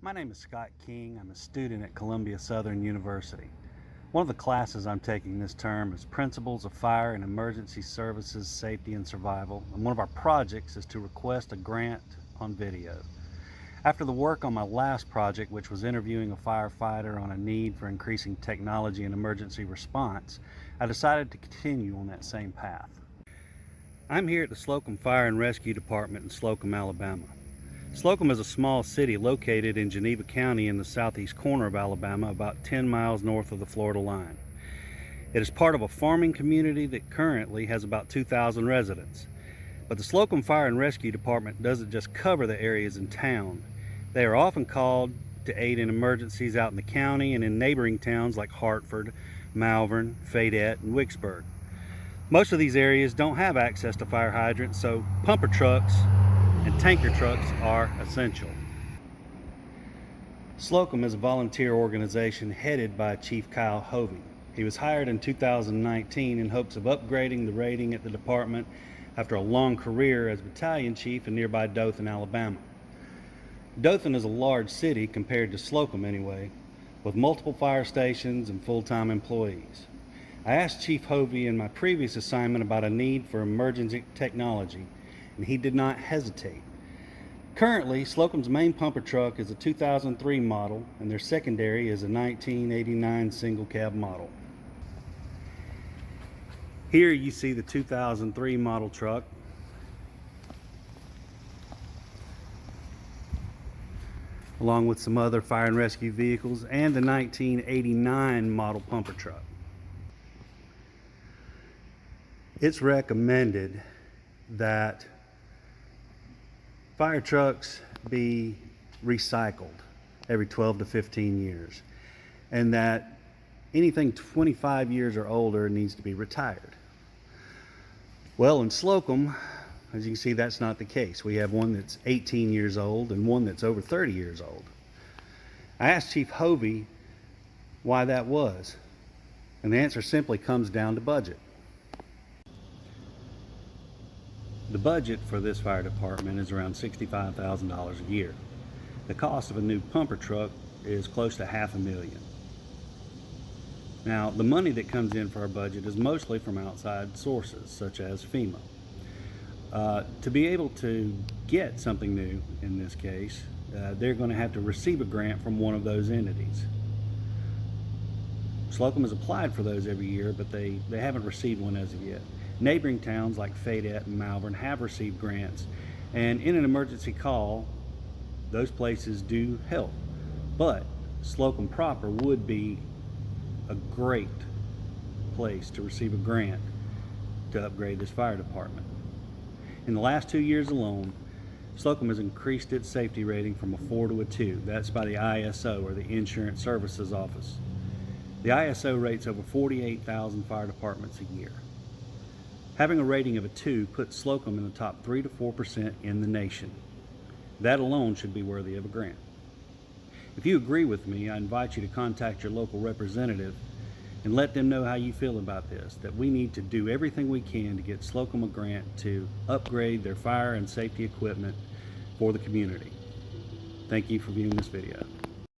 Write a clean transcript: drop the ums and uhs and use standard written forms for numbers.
My name is Scott King. I'm a student at Columbia Southern University. One of the classes I'm taking this term is Principles of Fire and Emergency Services Safety and Survival, and one of our projects is to request a grant on video. After the work on my last project, which was interviewing a firefighter on a need for increasing technology and emergency response, I decided to continue on that same path. I'm here at the Slocomb Fire and Rescue Department in Slocomb, Alabama. Slocomb is a small city located in Geneva County in the southeast corner of Alabama, about 10 miles north of the Florida line. It is part of a farming community that currently has about 2,000 residents. But the Slocomb Fire and Rescue Department doesn't just cover the areas in town. They are often called to aid in emergencies out in the county and in neighboring towns like Hartford, Malvern, Fayette, and Wicksburg. Most of these areas don't have access to fire hydrants, so pumper trucks and tanker trucks are essential. Slocomb is a volunteer organization headed by Chief Kyle Hovey. He was hired in 2019 in hopes of upgrading the rating at the department after a long career as battalion chief in nearby Dothan, Alabama. Dothan is a large city compared to Slocomb anyway, with multiple fire stations and full-time employees. I asked Chief Hovey in my previous assignment about a need for emergency technology, and he did not hesitate. Currently, Slocomb's main pumper truck is a 2003 model, and their secondary is a 1989 single cab model. Here you see the 2003 model truck, along with some other fire and rescue vehicles, and the 1989 model pumper truck. It's recommended that fire trucks be recycled every 12 to 15 years, and that anything 25 years or older needs to be retired. Well, in Slocomb, as you can see, that's not the case. We have one that's 18 years old and one that's over 30 years old. I asked Chief Hovey why that was, and the answer simply comes down to budget. The budget for this fire department is around $65,000 a year. The cost of a new pumper truck is close to $500,000. Now, the money that comes in for our budget is mostly from outside sources, such as FEMA. To be able to get something new, in this case, they're going to have to receive a grant from one of those entities. Slocomb has applied for those every year, but they haven't received one as of yet. Neighboring towns like Fayette and Malvern have received grants, and in an emergency call, those places do help. But Slocomb proper would be a great place to receive a grant to upgrade this fire department. In the last 2 years alone, Slocomb has increased its safety rating from a 4 to a 2. That's by the ISO, or the Insurance Services Office. The ISO rates over 48,000 fire departments a year. Having a rating of a 2 puts Slocomb in the top 3 to 4% in the nation. That alone should be worthy of a grant. If you agree with me, I invite you to contact your local representative and let them know how you feel about this, that we need to do everything we can to get Slocomb a grant to upgrade their fire and safety equipment for the community. Thank you for viewing this video.